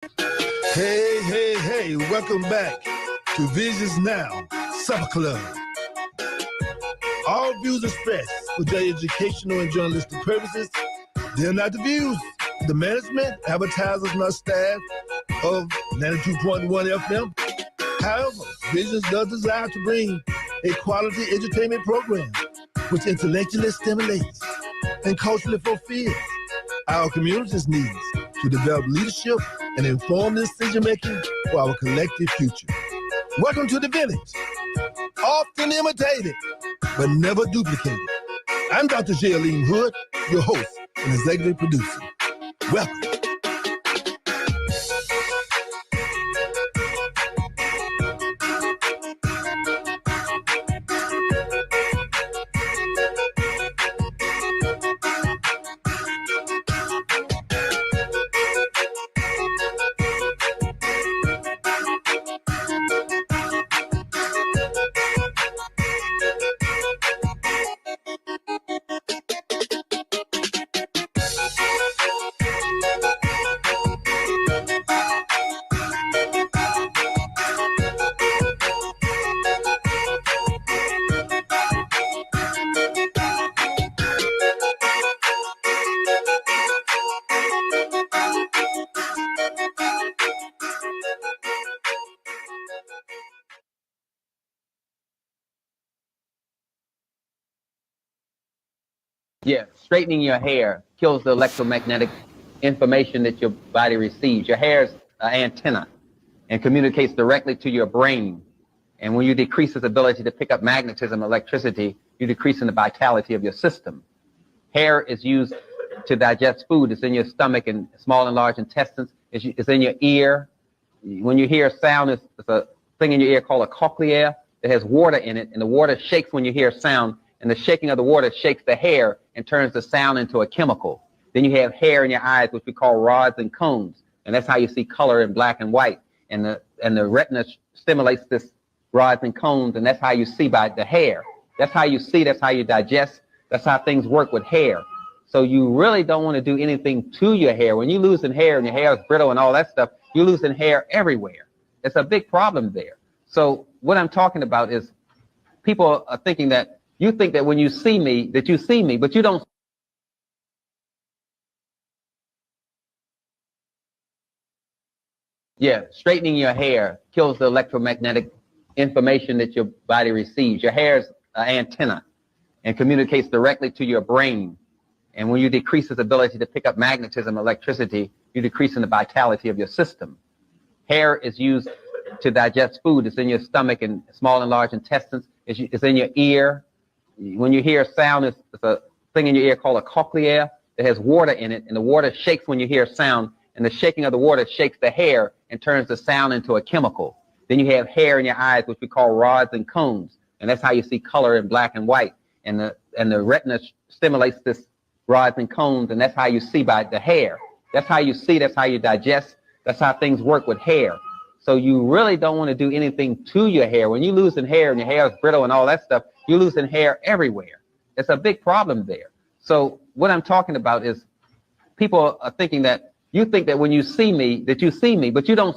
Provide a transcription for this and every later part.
Hey, welcome back to Visions Now Supper Club. All views expressed for their educational and journalistic purposes, they're not the views of the management, advertisers, nor staff of 92.1 FM. However, Visions does desire to bring a quality entertainment program which intellectually stimulates and culturally fulfills our community's needs to develop leadership and informed decision-making for our collective future. Welcome to the village, often imitated, but never duplicated. I'm Dr. Jaylene Hood, your host and executive producer. Welcome. Yeah, straightening your hair kills the electromagnetic information that your body receives. Your hair is an antenna and communicates directly to your brain. And when you decrease its ability to pick up magnetism, electricity, you decrease in the vitality of your system. Hair is used to digest food. It's in your stomach and small and large intestines. It's in your ear. When you hear sound, it's a thing in your ear called a cochlea that has water in it, and the water shakes when you hear sound, and the shaking of the water shakes the hair and turns the sound into a chemical. Then you have hair in your eyes, which we call rods and cones, and that's how you see color in black and white. And the retina stimulates this rods and cones, and that's how you see by the hair. That's how you see, that's how you digest, that's how things work with hair. So you really don't want to do anything to your hair. When you're losing hair and your hair is brittle and all that stuff, you're losing hair everywhere. It's a big problem there. So what I'm talking about is people are thinking that you think that when you see me, that you see me, but you don't. Yeah, straightening your hair kills the electromagnetic information that your body receives. Your hair is an antenna and communicates directly to your brain. And when you decrease its ability to pick up magnetism, electricity, you decrease in the vitality of your system. Hair is used to digest food. It's in your stomach and small and large intestines. It's in your ear. When you hear sound, it's a thing in your ear called a cochlea that has water in it, and the water shakes when you hear sound, and the shaking of the water shakes the hair and turns the sound into a chemical. Then you have hair in your eyes, which we call rods and cones, and that's how you see color in black and white. And the retina stimulates this rods and cones, and that's how you see by the hair. That's how you see, that's how you digest, that's how things work with hair. So you really don't want to do anything to your hair. When you're losing hair and your hair is brittle and all that stuff, you're losing hair everywhere. It's a big problem there. So what I'm talking about is people are thinking that you think that when you see me, that you see me, but you don't.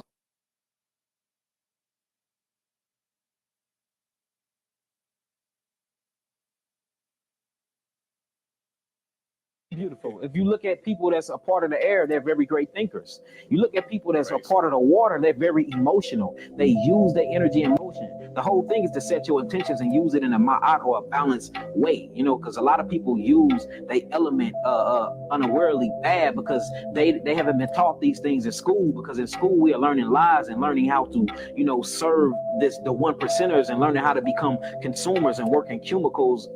Beautiful. If you look at people that's a part of the air, they're very great thinkers. You look at people that's a part of the water, they're very emotional. They use their energy and motion. The whole thing is to set your intentions and use it in a ma'at or a balanced way, because a lot of people use the element unawarely bad because they haven't been taught these things in school, because in school we are learning lies and learning how to, serve the one percenters and learning how to become consumers and work in cubicles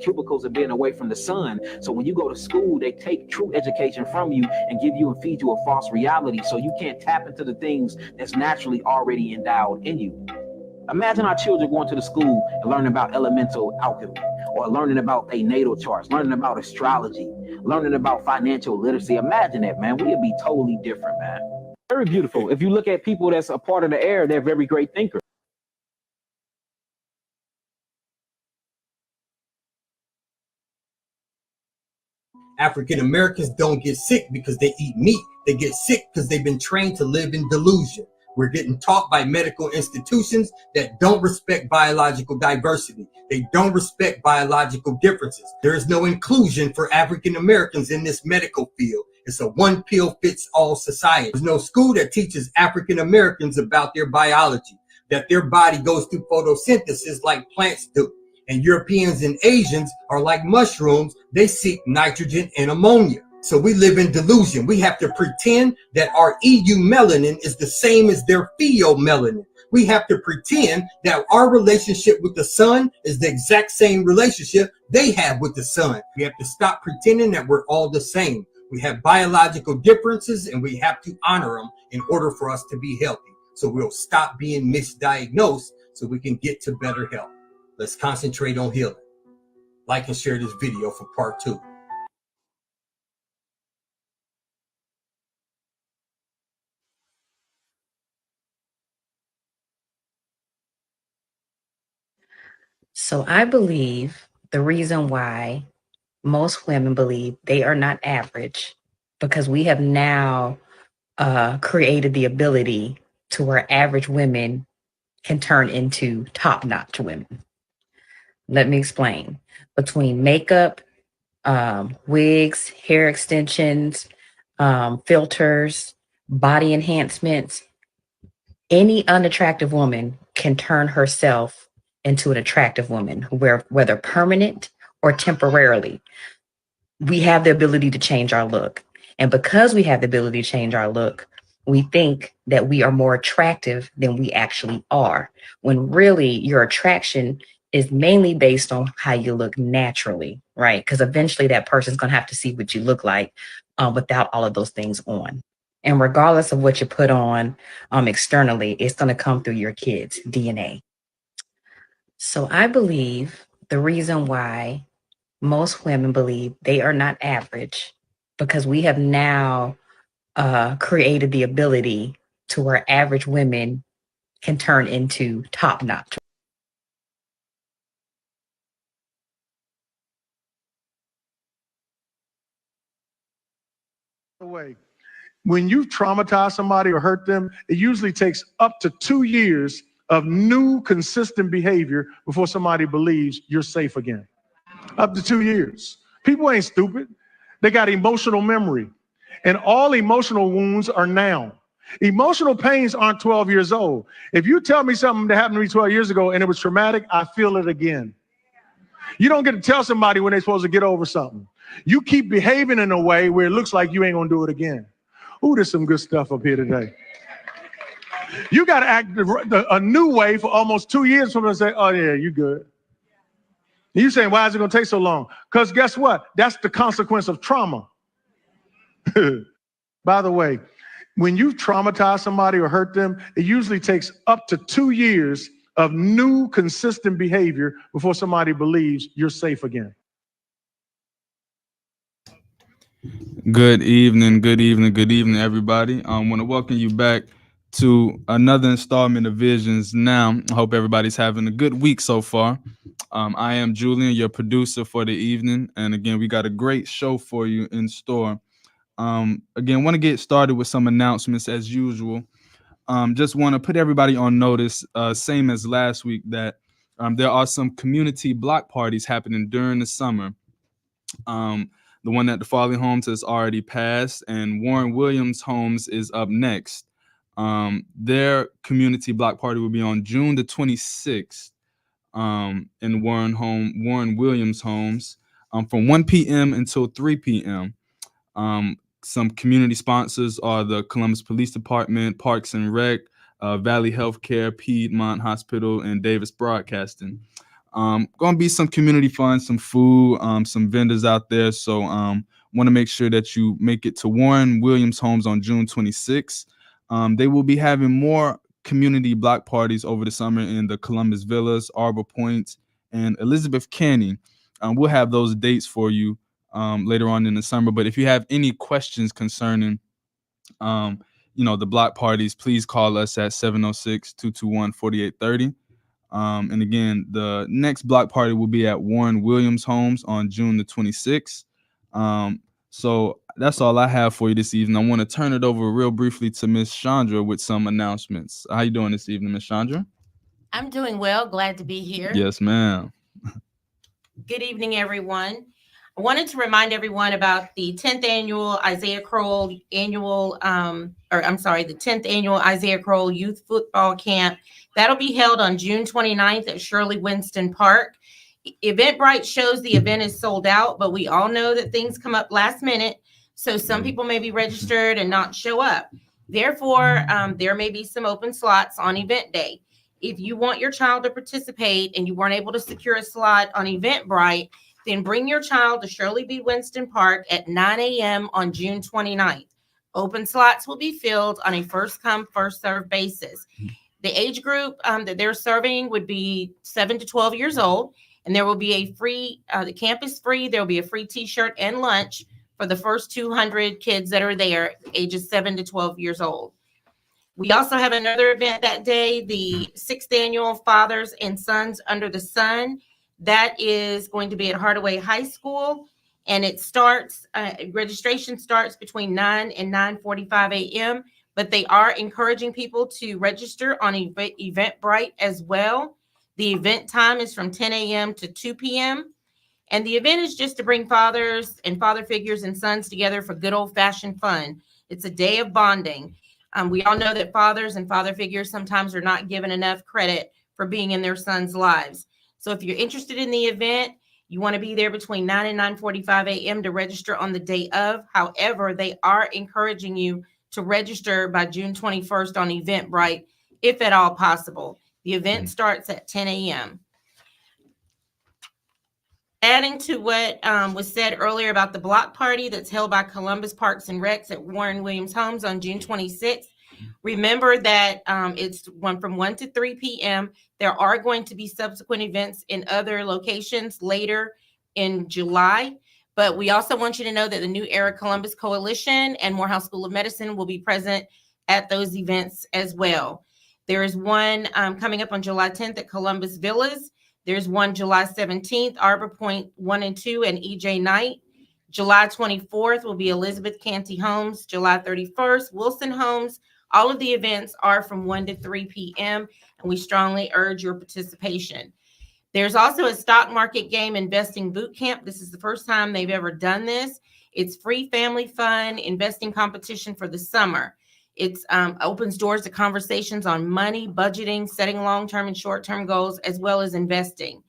and being away from the sun. So when you go to school, they take true education from you and give you and feed you a false reality, so you can't tap into the things that's naturally already endowed in you. Imagine our children going to the school and learning about elemental alchemy, or learning about their natal charts, learning about astrology, learning about financial literacy. Imagine that, man. We'd be totally different, man. Very beautiful. If you look at people that's a part of the air, they're very great thinkers. African Americans don't get sick because they eat meat. They get sick because they've been trained to live in delusion. We're getting taught by medical institutions that don't respect biological diversity. They don't respect biological differences. There is no inclusion for African Americans in this medical field. It's a one pill fits all society. There's no school that teaches African Americans about their biology, that their body goes through photosynthesis like plants do. And Europeans and Asians are like mushrooms. They seek nitrogen and ammonia. So we live in delusion. We have to pretend that our EU melanin is the same as their pheomelanin. We have to pretend that our relationship with the sun is the exact same relationship they have with the sun. We have to stop pretending that we're all the same. We have biological differences and we have to honor them in order for us to be healthy. So we'll stop being misdiagnosed so we can get to better health. Let's concentrate on healing. Like and share this video for part 2. So I believe the reason why most women believe they are not average because we have now created the ability to where average women can turn into top-notch women. Let me explain. Between makeup, wigs, hair extensions, filters, body enhancements, any unattractive woman can turn herself into an attractive woman, whether permanent or temporarily. We have the ability to change our look. And because we have the ability to change our look, we think that we are more attractive than we actually are, when really your attraction is mainly based on how you look naturally, right? Because eventually that person's going to have to see what you look like without all of those things on. And regardless of what you put on externally, it's going to come through your kids' DNA. So I believe the reason why most women believe they are not average because we have now created the ability to where average women can turn into top-notch. Way. When you traumatize somebody or hurt them, it usually takes up to 2 years of new consistent behavior before somebody believes you're safe again. Up to 2 years. People ain't stupid. They got emotional memory. And all emotional wounds are now. Emotional pains aren't 12 years old. If you tell me something that happened to me 12 years ago and it was traumatic, I feel it again. You don't get to tell somebody when they're supposed to get over something. You keep behaving in a way where it looks like you ain't gonna do it again. Ooh, there's some good stuff up here today. You got to act a new way for almost 2 years for them to say, oh yeah, you good. And you saying, why is it gonna take so long? Because guess what? That's the consequence of trauma. By the way, when you traumatize somebody or hurt them, it usually takes up to 2 years of new consistent behavior before somebody believes you're safe again. Good evening, everybody. I want to welcome you back to another installment of Visions Now. I hope everybody's having a good week so far. I am Julian, your producer for the evening. And again, we got a great show for you in store. Again, want to get started with some announcements as usual. Just want to put everybody on notice, same as last week, that there are some community block parties happening during the summer. The one at the Farley Homes has already passed, and Warren Williams Homes is up next. Their community block party will be on June the 26th in Warren Williams Homes from 1 p.m. until 3 p.m. Some community sponsors are the Columbus Police Department, Parks and Rec, Valley Healthcare, Piedmont Hospital, and Davis Broadcasting. Going to be some community fun, some food, some vendors out there. So want to make sure that you make it to Warren Williams Homes on June 26th. They will be having more community block parties over the summer in the Columbus Villas, Arbor Point, and Elizabeth Canyon. We'll have those dates for you later on in the summer. But if you have any questions concerning the block parties, please call us at 706-221-4830. And again, the next block party will be at Warren Williams Homes on June the 26th. So that's all I have for you this evening. I want to turn it over real briefly to Miss Chandra with some announcements. How you doing this evening, Miss Chandra? I'm doing well. Glad to be here. Yes, ma'am. Good evening, everyone. I wanted to remind everyone about the 10th annual Isaiah Crowell the 10th annual Isaiah Crowell Youth Football Camp. That'll be held on June 29th at Shirley Winston Park. Eventbrite shows the event is sold out, but we all know that things come up last minute. So some people may be registered and not show up. Therefore, there may be some open slots on event day. If you want your child to participate and you weren't able to secure a slot on Eventbrite, then bring your child to Shirley B. Winston Park at 9 a.m. on June 29th. Open slots will be filled on a first come, first served basis. The age group that they're serving would be 7 to 12 years old, and there will be a free, the camp is free. There will be a free t-shirt and lunch for the first 200 kids that are there, ages 7 to 12 years old. We also have another event that day, the 6th annual Fathers and Sons Under the Sun. That is going to be at Hardaway High School, and it starts, registration starts between 9 and 9:45 a.m., but they are encouraging people to register on Eventbrite as well. The event time is from 10 a.m. to 2 p.m., and the event is just to bring fathers and father figures and sons together for good old-fashioned fun. It's a day of bonding. We all know that fathers and father figures sometimes are not given enough credit for being in their sons' lives. So if you're interested in the event, you want to be there between 9 and 9:45 a.m. to register on the day of. However, they are encouraging you to register by June 21st on Eventbrite, if at all possible. The event starts at 10 a.m. Adding to what was said earlier about the block party that's held by Columbus Parks and Recs at Warren Williams Homes on June 26th, remember that it's from 1 to 3 p.m. There are going to be subsequent events in other locations later in July, but we also want you to know that the New Era Columbus Coalition and Morehouse School of Medicine will be present at those events as well. There is one coming up on July 10th at Columbus Villas. There's one July 17th, Arbor Point 1 and 2 and EJ Knight. July 24th will be Elizabeth Canty Homes. July 31st, Wilson Homes. All of the events are from 1 to 3 p.m., and we strongly urge your participation. There's also a stock market game investing boot camp. This is the first time they've ever done this. It's free family fun investing competition for the summer. It opens doors to conversations on money, budgeting, setting long-term and short-term goals, as well as investing.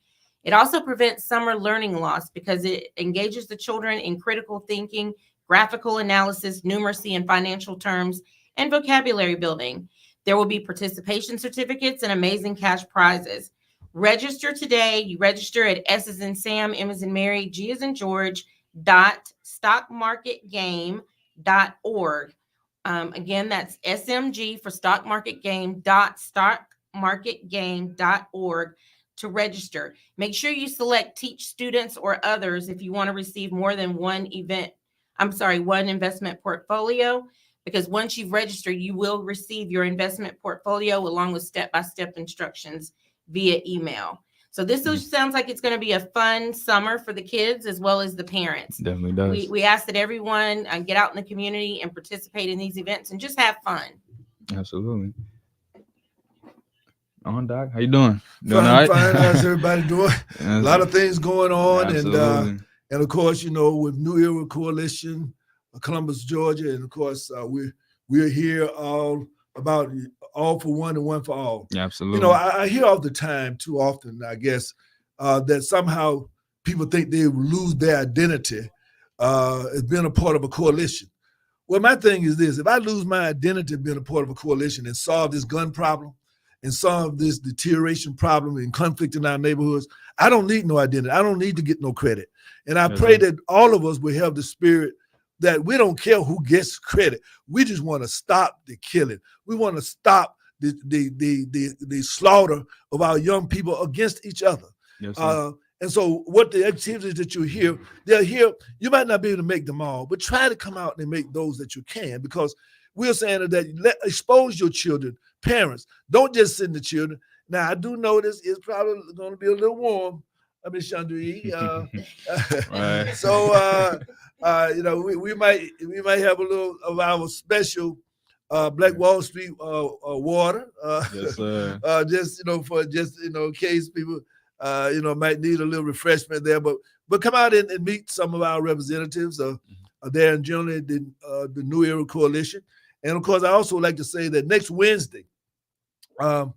It also prevents summer learning loss because it engages the children in critical thinking, graphical analysis, numeracy, and financial terms, and vocabulary building. There will be participation certificates and amazing cash prizes. Register today. You register at S as in Sam, M as in Mary, G as in George, .stockmarketgame.org. Again, that's SMG for stockmarketgame.stockmarketgame.org to register. Make sure you select teach students or others if you want to receive more than one investment portfolio, because once you've registered, you will receive your investment portfolio along with step-by-step instructions via email. So this sounds like it's going to be a fun summer for the kids as well as the parents. Definitely does. We ask that everyone get out in the community and participate in these events and just have fun. Absolutely. On Doc, how you doing? Fine, all right? fine. How's everybody doing? Yes. A lot of things going on, Absolutely. and of course, you know, with New Era Coalition, Columbus, Georgia, and of course, we're here all about all for one and one for all. Absolutely. You know, I hear all the time, too often, I guess, that somehow people think they lose their identity as being a part of a coalition. Well, my thing is this: if I lose my identity being a part of a coalition and solve this gun problem and solve this deterioration problem and conflict in our neighborhoods, I don't need no identity. I don't need to get no credit. And I pray that all of us will have the spirit that we don't care who gets credit. We just want to stop the killing. We want to stop the slaughter of our young people against each other. Yes, sir. And so what the activities that you hear, they're here. You might not be able to make them all, but try to come out and make those that you can, because we're saying that expose your children. Parents, don't just send the children. Now, I do notice it's probably going to be a little warm. I mean Chandri. Right. So you know, we might have a little of our special Black Wall Street water. Yes, sir. Just in case people might need a little refreshment there. But come out and meet some of our representatives there in generally the New Era Coalition. And of course, I also like to say that next Wednesday, New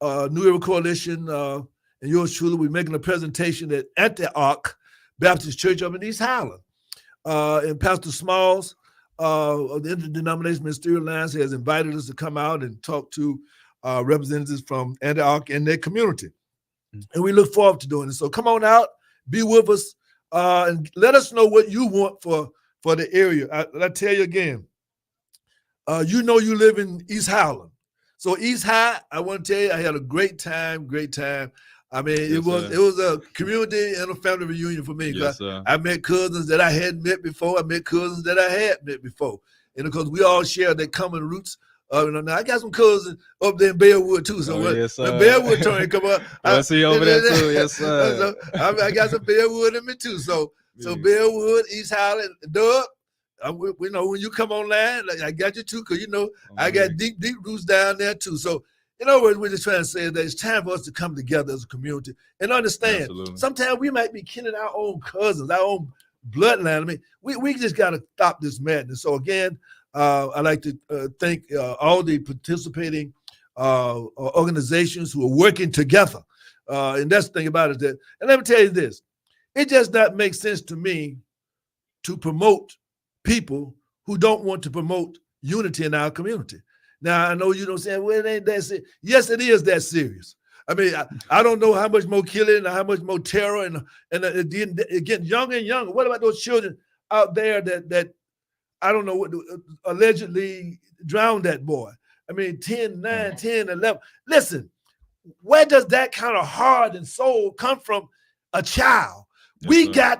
Era Coalition and yours truly, we're making a presentation at Antioch Baptist Church up in East Highland. And Pastor Smalls of the Interdenominational Ministerial Alliance has invited us to come out and talk to representatives from Antioch and their community. And we look forward to doing it. So come on out, be with us, and let us know what you want for the area. I tell you again, you live in East Highland. So East High, I want to tell you, I had a great time. I mean, Yes, it was a community and a family reunion for me. Yes, sir. I met cousins that I hadn't met before. I met cousins that I had met before. And because we all share their common roots. Now I got some cousins up there in Bearwood too. So yes, when Bearwood turn come up, I see over there too. Yes, sir. So I got some Bearwood in me too. So Bearwood, East Highland, Doug. We know when you come online, like I got you too, because I got deep roots down there too. So in other words, we're just trying to say that it's time for us to come together as a community and understand. Absolutely. Sometimes we might be killing our own cousins, our own bloodline. I mean, we just got to stop this madness. So again, I'd like to thank all the participating organizations who are working together. And that's the thing about it. And let me tell you this, it just not make sense to me to promote people who don't want to promote unity in our community. Now, I know you don't say, well, it ain't that serious. Yes, it is that serious. I mean, I don't know how much more killing and how much more terror and it getting younger and younger. What about those children out there that I don't know what allegedly drowned that boy? I mean, 10, 9, 10, 11. Listen, where does that kind of heart and soul come from a child? Yes,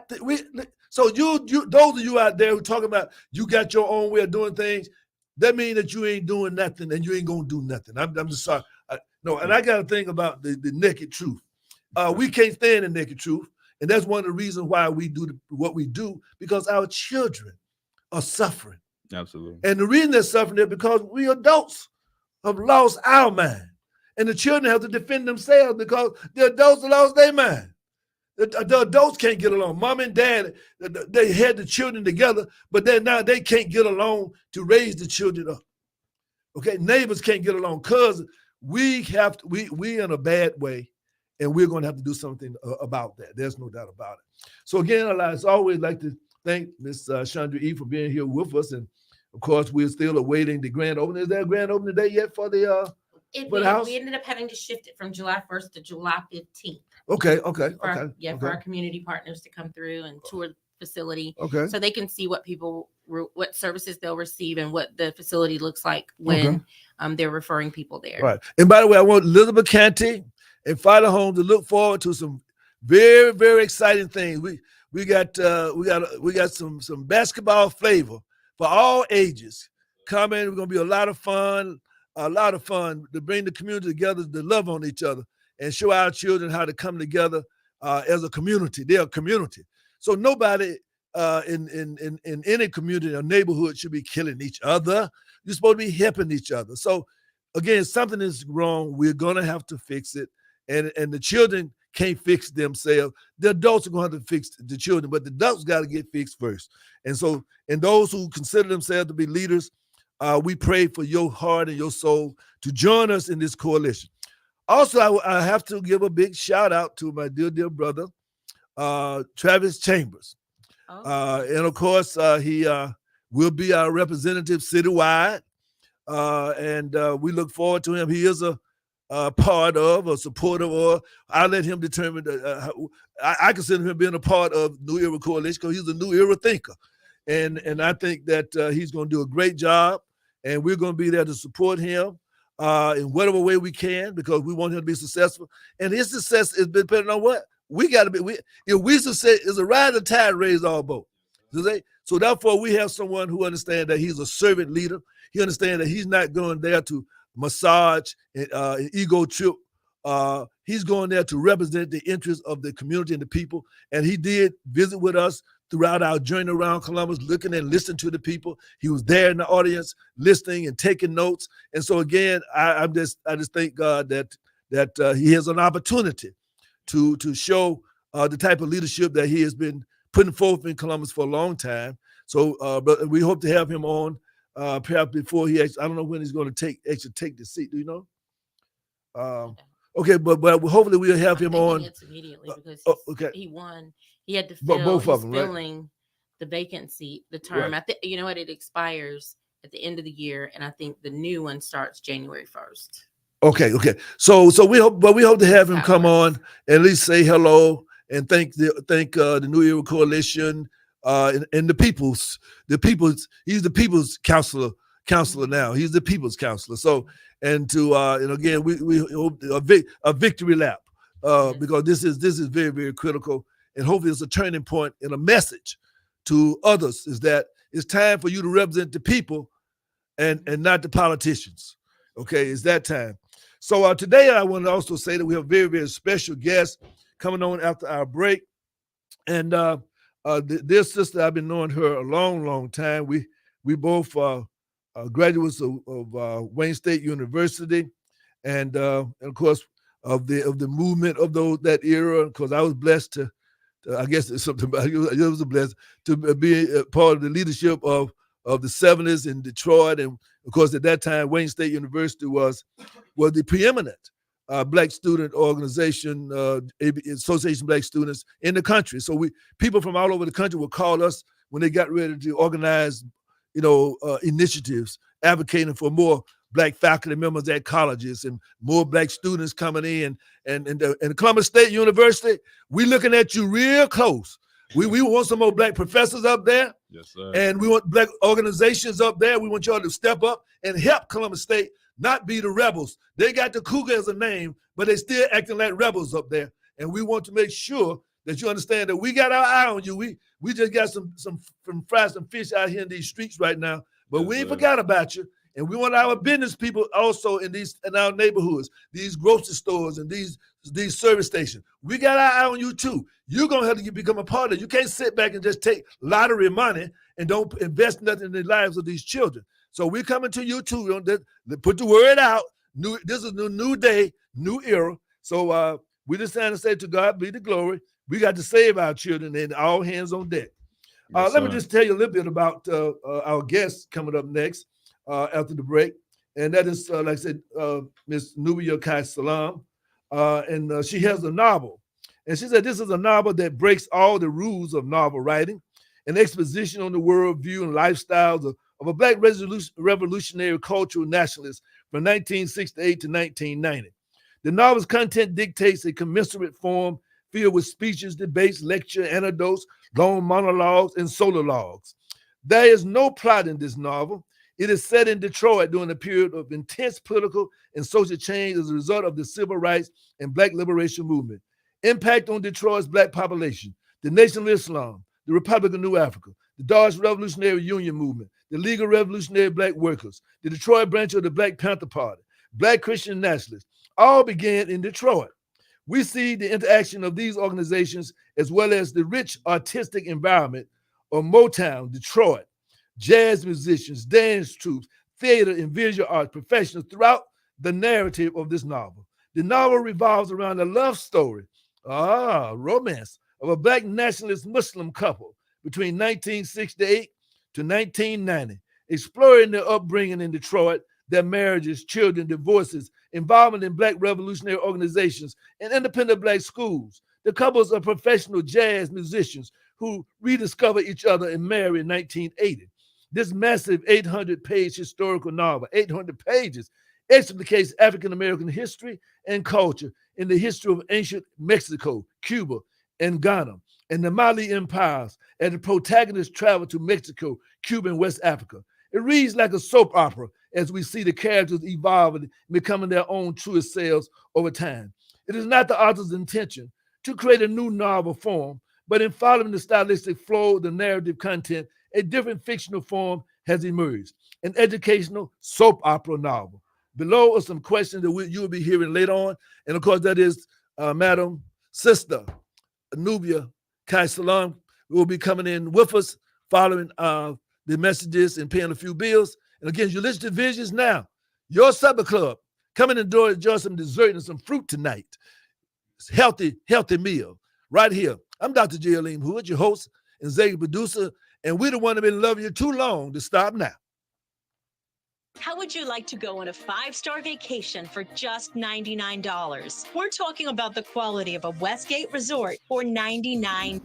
so those of you out there who talking about you got your own way of doing things, that means that you ain't doing nothing and you ain't gonna do nothing. I'm just sorry. And I got to think about the naked truth. We can't stand the naked truth, and that's one of the reasons why we do what we do, because our children are suffering. Absolutely. And the reason they're suffering is because we adults have lost our mind, and the children have to defend themselves because the adults have lost their mind. The adults can't get along. Mom and dad, they had the children together, but now they can't get along to raise the children up. Okay, neighbors can't get along. Cousins, we in a bad way, and we're going to have to do something about that. There's no doubt about it. So again, I always like to thank Ms. Chandra E. for being here with us, and of course, we're still awaiting the grand opening. Is there a grand opening date yet for the house? We ended up having to shift it from July 1st to July 15th. Okay. For our community partners to come through and tour the facility. Okay. So they can see what services they'll receive and what the facility looks like when they're referring people there. Right. And by the way, I want Elizabeth Canty and Father Home to look forward to some very, very exciting things. We got some basketball flavor for all ages coming. We're gonna be a lot of fun to bring the community together, to love on each other, and show our children how to come together as a community. They're a community. So nobody in any community or neighborhood should be killing each other. You're supposed to be helping each other. So again, something is wrong. We're gonna have to fix it. And the children can't fix themselves. The adults are gonna have to fix the children, but the adults got to get fixed first. And those who consider themselves to be leaders, we pray for your heart and your soul to join us in this coalition. Also, I have to give a big shout out to my dear brother, Travis Chambers. And of course, he will be our representative citywide. And we look forward to him. He is a part of, a supporter, or I'll let him determine. I consider him being a part of New Era Coalition because he's a New Era thinker. And I think that he's going to do a great job. And we're going to be there to support him in whatever way we can, because we want him to be successful. And his success is depending on what? We got to be. If we success is a rising tide raise all boats. So therefore, we have someone who understands that he's a servant leader. He understands that he's not going there to massage and ego trip he's going there to represent the interests of the community and the people. And he did visit with us throughout our journey around Columbus, looking and listening to the people. He was there in the audience, listening and taking notes. And so again, I just thank God that he has an opportunity to show the type of leadership that he has been putting forth in Columbus for a long time. So, but we hope to have him on perhaps before he actually, I don't know when he's going to take the seat. Do you know? Okay, but hopefully we'll have him on. It's immediately because okay. he won. He had to fill, both of them, filling the vacancy, the term. Right. I think you know what, it expires at the end of the year, and I think the new one starts January 1st. Okay. So we hope to have him come on, at least say hello and thank the New Era Coalition and the people's. He's the people's counselor now. He's the people's counselor. So and to and again we hope a victory lap because this is very, very critical, and hopefully it's a turning point and a message to others is that it's time for you to represent the people and not the politicians. Okay, it's that time. So today I want to also say that we have a very, very special guest coming on after our break. And this sister, I've been knowing her a long, long time. We both graduates of Wayne State University, and of course of the movement of that era. Because I was blessed to I guess it's something about it was a blessing to be a part of the leadership of the 70s in Detroit. And of course, at that time, Wayne State University was the preeminent Black student organization, Association of Black Students in the country. So people from all over the country would call us when they got ready to organize, initiatives advocating for more Black faculty members at colleges and more Black students coming in. And Columbus State University, we looking at you real close. We want some more Black professors up there. Yes, sir. And we want Black organizations up there. We want y'all to step up and help Columbus State not be the rebels. They got the Cougar as a name, but they still acting like rebels up there. And we want to make sure that you understand that we got our eye on you. We just got some fries and fish out here in these streets right now, but we ain't forgot about you. And we want our business people also in our neighborhoods, these grocery stores and these service stations. We got our eye on you too. You're gonna have to become a part of it. You can't sit back and just take lottery money and don't invest nothing in the lives of these children. So we're coming to you too. Put the word out. This is a new day, new era. So we just trying to say to God be the glory. We got to save our children, and all hands on deck. Yes, let me just tell you a little bit about our guest coming up next after the break. And that is, like I said, Miss Nubia Kai Salam. And she has a novel. And she said this is a novel that breaks all the rules of novel writing, an exposition on the worldview and lifestyles of a Black revolutionary cultural nationalist from 1968 to 1990. The novel's content dictates a commensurate form filled with speeches, debates, lecture, anecdotes, long monologues, and solologues. There is no plot in this novel. It is set in Detroit during a period of intense political and social change as a result of the civil rights and Black liberation movement. Impact on Detroit's Black population, the Nation of Islam, the Republic of New Africa, the Dodge Revolutionary Union movement, the League of Revolutionary Black Workers, the Detroit branch of the Black Panther Party, Black Christian nationalists, all began in Detroit. We see the interaction of these organizations as well as the rich artistic environment of Motown, Detroit, jazz musicians, dance troupes, theater and visual arts professionals throughout the narrative of this novel. The novel revolves around a love story, romance, of a Black nationalist Muslim couple between 1968 to 1990, exploring their upbringing in Detroit, their marriages, children, divorces, involvement in Black revolutionary organizations and independent Black schools. The couples are professional jazz musicians who rediscover each other and marry in 1980. This massive 800-page historical novel, 800 pages, explicates African-American history and culture in the history of ancient Mexico, Cuba, and Ghana, and the Mali empires, and the protagonists travel to Mexico, Cuba, and West Africa. It reads like a soap opera as we see the characters evolve and becoming their own truest selves over time. It is not the author's intention to create a new novel form, but in following the stylistic flow of the narrative content, a different fictional form has emerged, an educational soap opera novel. Below are some questions that you will be hearing later on. And of course, that is Madam Sister Nubia Kai Salam will be coming in with us following the messages and paying a few bills. And again, you listen to Visions Now. Your supper club. Come in and enjoy some dessert and some fruit tonight. It's healthy meal right here. I'm Dr. J. Aleem Hood, your host and executive producer, and we're the one that been loving you too long to stop now. How would you like to go on a 5-star vacation for just $99? We're talking about the quality of a Westgate resort for $99.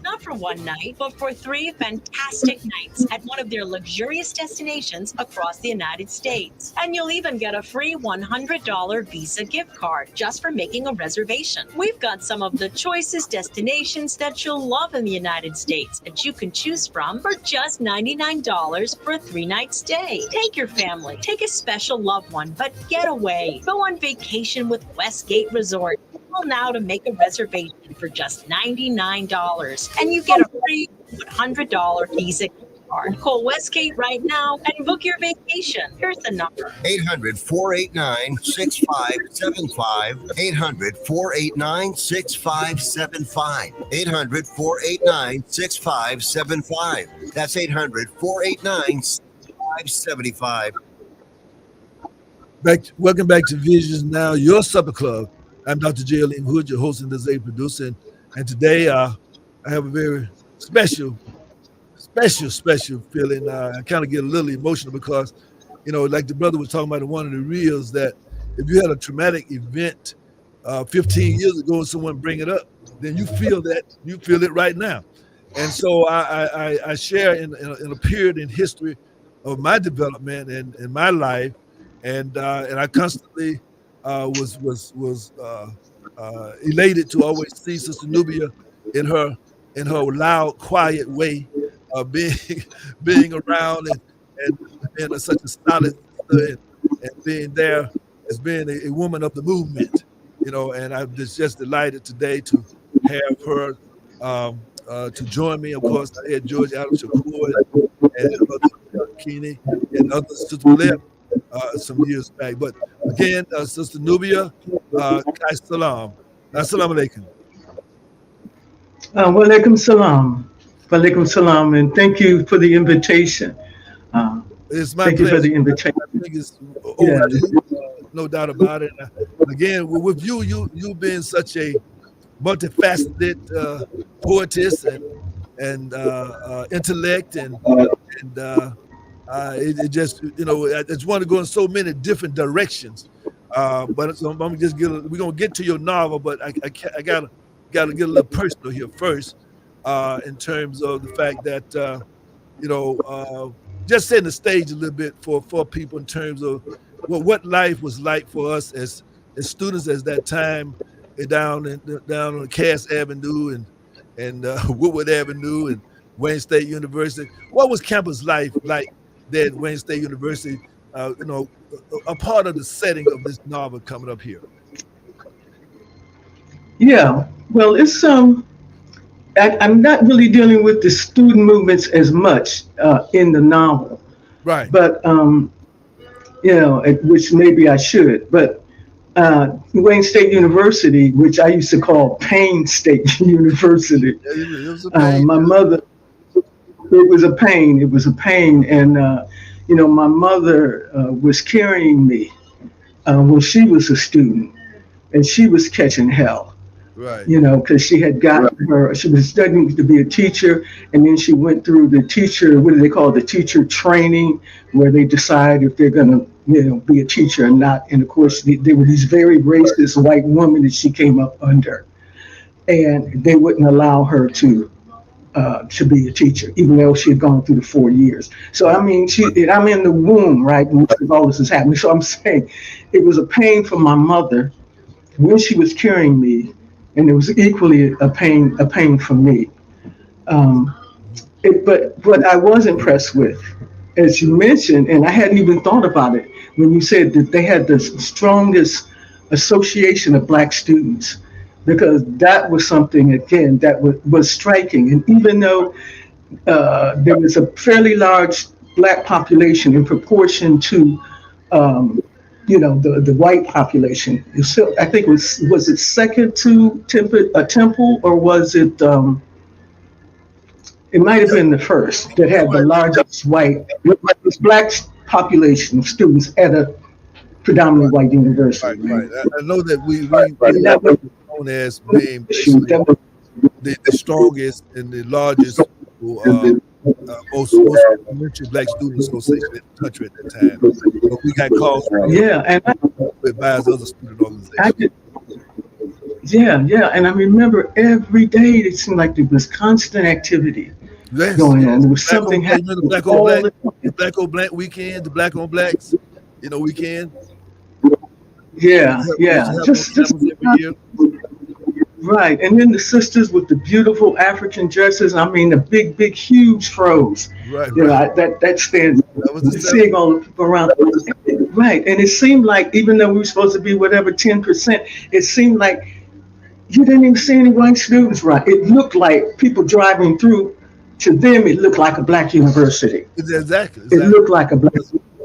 Not for one night, but for 3 fantastic nights at one of their luxurious destinations across the United States. And you'll even get a free $100 Visa gift card just for making a reservation. We've got some of the choicest destinations that you'll love in the United States that you can choose from for just $99 for a 3-night stay. Take your family, take a special loved one, but get away. Go on vacation with Westgate Resort. Call now to make a reservation for just $99, and you get a free $100 Visa gift card. Call Westgate right now and book your vacation. Here's the number: 800-489-6575. 800-489-6575. 800-489-6575. That's 800-489-6575. Welcome back to Visions Now, your supper club. I'm Dr. J. Aleem Hood, your host and executive producer, and today I have a very special feeling. I kind of get a little emotional because, like the brother was talking about in one of the reels, that if you had a traumatic event 15 years ago and someone bring it up, then you feel it right now. And so I share in a period in history of my development and my life, and I constantly was elated to always see Sister Nubia in her loud, quiet way of being around and being such a solid sister and being there as being a woman of the movement, and I'm just delighted today to have her to join me. Of course, I had George Adams Shakur and Keeney and others, Sister Blair, some years back. But again, Sister Nubia, Kai Salam. Assalamu alaikum. Walaikum salam. Walaikum salam. And thank you for the invitation. It's my thank pleasure. You for the invitation. I think it's overdue, no doubt about it. Again, with you being such a multifaceted poetess and intellect and it just I just want to go in so many different directions. But so I'm just we're gonna get to your novel, but I gotta get a little personal here first, in terms of the fact that just setting the stage a little bit for people in terms of what life was like for us as students at that time, down on Cass Avenue and Woodward Avenue and Wayne State University. What was campus life like there at Wayne State University? A part of the setting of this novel coming up here. Yeah, well, it's I'm not really dealing with the student movements as much in the novel, right? But which maybe I should. But Wayne State University, which I used to call Payne State University, it was a pain. My mother, it was a pain. It was a pain, and my mother was carrying me when she was a student, and she was catching hell. Right. Because she had she was studying to be a teacher, and then she went through the teacher, what do they call it, the teacher training, where they decide if they're going to, be a teacher or not. And of course, there were these very racist white women that she came up under, and they wouldn't allow her to be a teacher, even though she had gone through the 4 years. So, I mean, I'm in the womb, right, when all this is happening. So I'm saying it was a pain for my mother when she was carrying me, and it was equally a pain for me. But what I was impressed with, as you mentioned, and I hadn't even thought about it, when you said that they had the strongest association of Black students, because that was something, again, that was striking. And even though there was a fairly large Black population in proportion to the white population. I think was it second to Temple, or was it? It might have been the first that had the largest black population of students at a predominantly white university. Right. I know that we known as being the strongest and the largest most influential Black Student Association in the country at that time. But we got calls by other student organizations. And I remember every day it seemed like there was constant activity going on. There was something happening. The Black on Black weekend, the Black on Blacks, weekend. Just every year. Right, and then the sisters with the beautiful African dresses. I mean, the big, huge froze. Right. That stands. Seeing all the people around. Right, and it seemed like even though we were supposed to be whatever 10%, it seemed like you didn't even see any white students. Right, it looked like people driving through. To them, it looked like a Black university. Exactly. It looked like a Black.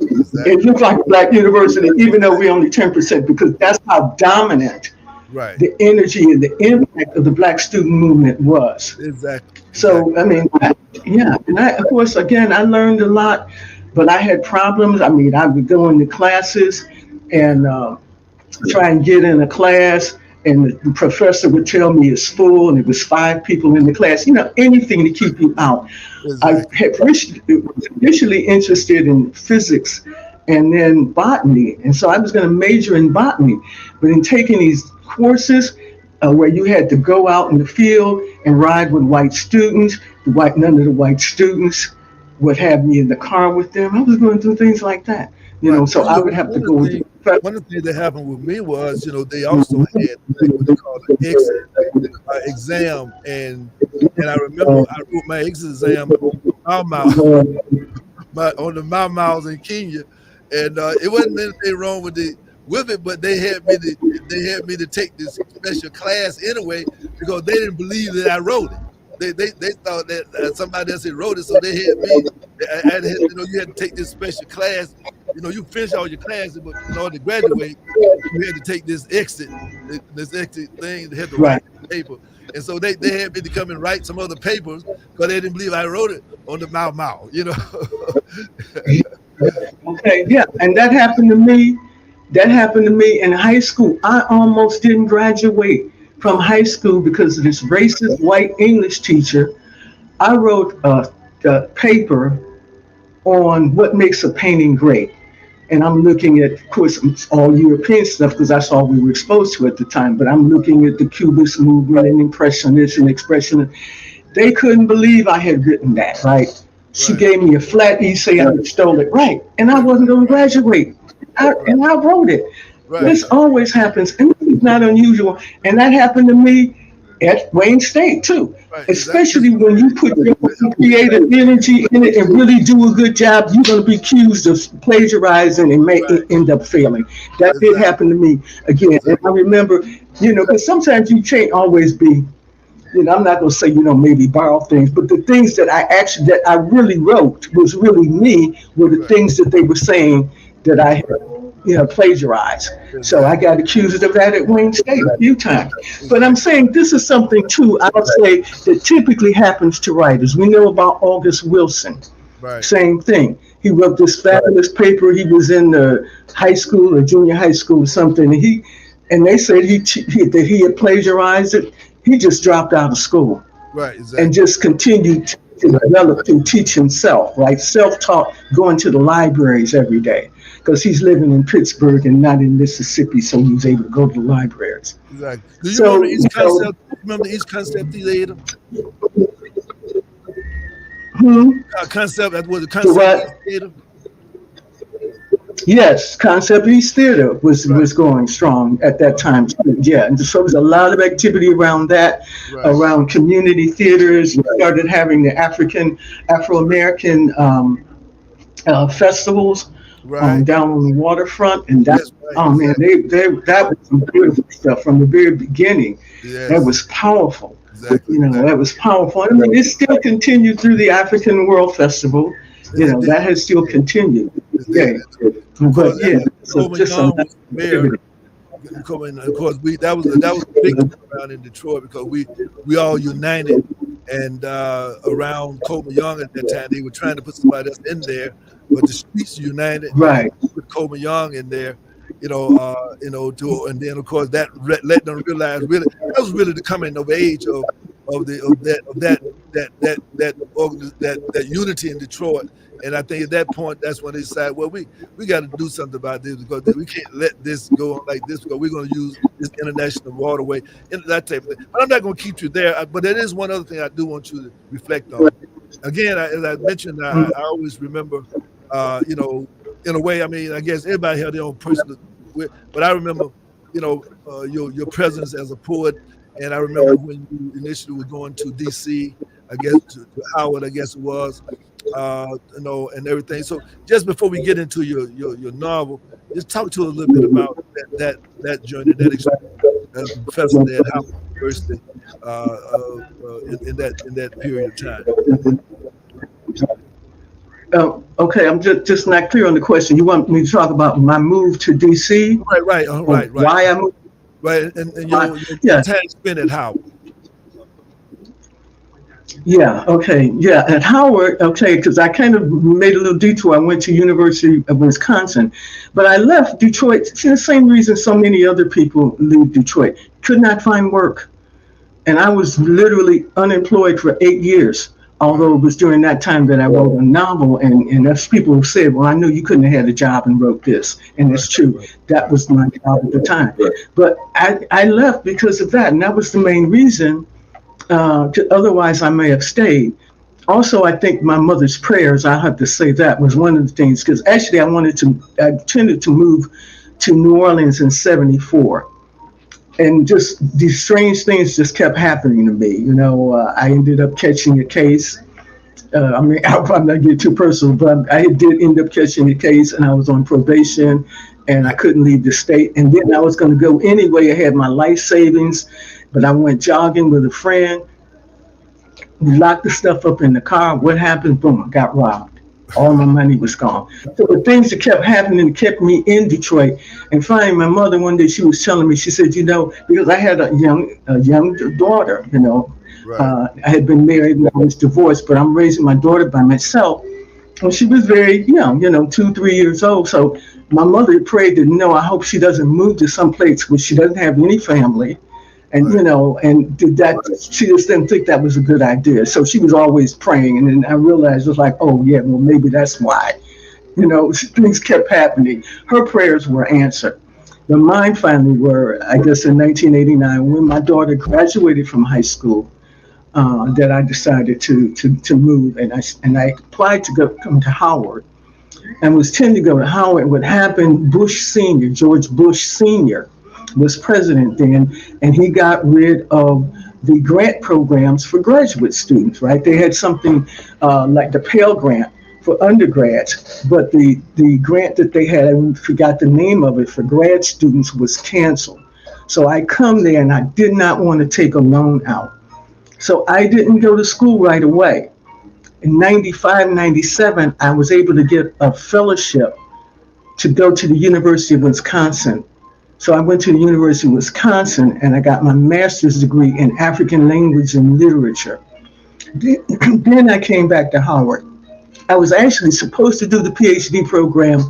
Exactly. It looked like a Black university, even though we only 10%, because that's how dominant. Right. The energy and the impact of the Black student movement was. Exactly. So, I mean, and of course, again, I learned a lot, but I had problems. I mean, I would go into classes and try and get in a class, and the professor would tell me it's full, and it was 5 people in the class, anything to keep you out. Exactly. I was initially interested in physics and then botany, and so I was going to major in botany, but in taking these courses where you had to go out in the field and ride with white students, none of the white students would have me in the car with them. I was going through things like that, so I would have to go. One of the things that happened with me was, they also had what they call an exit exam, and I remember I wrote my exit exam on the Mau Mau's in Kenya, and it wasn't anything wrong with it, but they had me to take this special class anyway because they didn't believe that I wrote it. They thought that somebody else had wrote it, so they had me. You had to take this special class. You finish all your classes, but in order to graduate, you had to take this exit thing. They had to write the paper, and so they had me to come and write some other papers because they didn't believe I wrote it on the Mau Mau. Okay, yeah, and that happened to me. That happened to me in high school. I almost didn't graduate from high school because of this racist white English teacher. I wrote a paper on what makes a painting great. And I'm looking at, of course, all European stuff because that's all we were exposed to at the time. But I'm looking at the Cubist movement and Impressionists and Expressionists. They couldn't believe I had written that, right? She gave me a flat E saying I stole it, right? And I wasn't going to graduate. And I wrote it. Right. This always happens, and it's not unusual. And that happened to me at Wayne State too. Right. Especially when you put your creative energy in it and really do a good job, you're going to be accused of plagiarizing and may end up failing. That did happen to me again. And I remember, because sometimes you can't always be. I'm not going to say, maybe borrow things, but the things that I really wrote was really me were the things that they were saying that I had, plagiarized. So I got accused of that at Wayne State a few times. But I'm saying this is something too, I would say, that typically happens to writers. We know about August Wilson. Right. Same thing. He wrote this fabulous paper. He was in the high school or junior high school or something. And they said that he had plagiarized it. He just dropped out of school. Right. Exactly. And just continued to develop and teach himself, right? Self-taught, going to the libraries every day. Because he's living in Pittsburgh and not in Mississippi, so he was able to go to the libraries. Exactly. Do you remember the East Concept Theater? Concept, that was the Concept Theater? Yes, Concept East Theater was going strong at that time. Yeah, and so there was a lot of activity around that, around community theaters. We started having the Afro-American festivals. Down on the waterfront, and that man, that was some beautiful stuff from the very beginning. Yes. That was powerful. Exactly. That was powerful. I mean, it still continued through the African World Festival. That has still continued. Yeah, but yeah, so Coleman just Young some was mayor. Coleman, of course, that was a big around in Detroit because we all united, and around Coleman Young at that time they were trying to put somebody else in there, but the streets united. right. Put Coleman Young in there, and then of course that let them realize really that was really the coming of age of that unity in Detroit. And I think at that point, that's when they decided, well, we got to do something about this because we can't let this go on like this because we're going to use this international waterway and that type of thing. But I'm not going to keep you there. But there is one other thing I do want you to reflect on. Again, as I mentioned, I always remember, in a way, I mean, I guess everybody had their own personal, but I remember, your presence as a poet. And I remember when you initially were going to D.C., I guess to Howard, I guess it was, and everything. So just before we get into your novel, just talk to us a little bit about that journey, that experience as a professor there at Howard University in that period of time. Okay, I'm just not clear on the question. You want me to talk about my move to DC? Right. Why I moved? Right, and your time spent at Howard. Yeah, okay. Yeah, at Howard, okay, because I kind of made a little detour. I went to University of Wisconsin, but I left Detroit for the same reason so many other people leave Detroit. Could not find work. And I was literally unemployed for 8 years, although it was during that time that I wrote a novel. And that's people who said, well, I knew you couldn't have had a job and wrote this. And it's true. That was my job at the time. But I left because of that. And that was the main reason. Otherwise, I may have stayed. Also, I think my mother's prayers, I have to say that was one of the things, because actually I intended to move to New Orleans in '74. And just these strange things just kept happening to me. I ended up catching a case. I'm not getting too personal, but I did end up catching a case and I was on probation and I couldn't leave the state. And then I was going to go anyway. I had my life savings. But I went jogging with a friend. We locked the stuff up in the car. What happened? Boom, I got robbed. All my money was gone. So the things that kept happening kept me in Detroit. And finally, my mother one day, she was telling me, she said, because I had a young daughter, right. I had been married and I was divorced, but I'm raising my daughter by myself. And she was very young, 2-3 years old. So my mother prayed that, I hope she doesn't move to some place where she doesn't have any family. And, and did that, she just didn't think that was a good idea. So she was always praying. And then I realized it was like, oh, yeah, well, maybe that's why, things kept happening. Her prayers were answered. But mine finally were, I guess, in 1989, when my daughter graduated from high school, that I decided to move. And I applied to come to Howard and was tending to go to Howard. What happened, George Bush Sr., was president then, and he got rid of the grant programs for graduate students, right? They had something like the Pell Grant for undergrads, but the grant that they had, I forgot the name of it, for grad students was canceled. So I come there and I did not want to take a loan out. So I didn't go to school right away. In 95, 97, I was able to get a fellowship to go to the University of Wisconsin. So I went to the University of Wisconsin and I got my master's degree in African language and literature. Then I came back to Howard. I was actually supposed to do the PhD program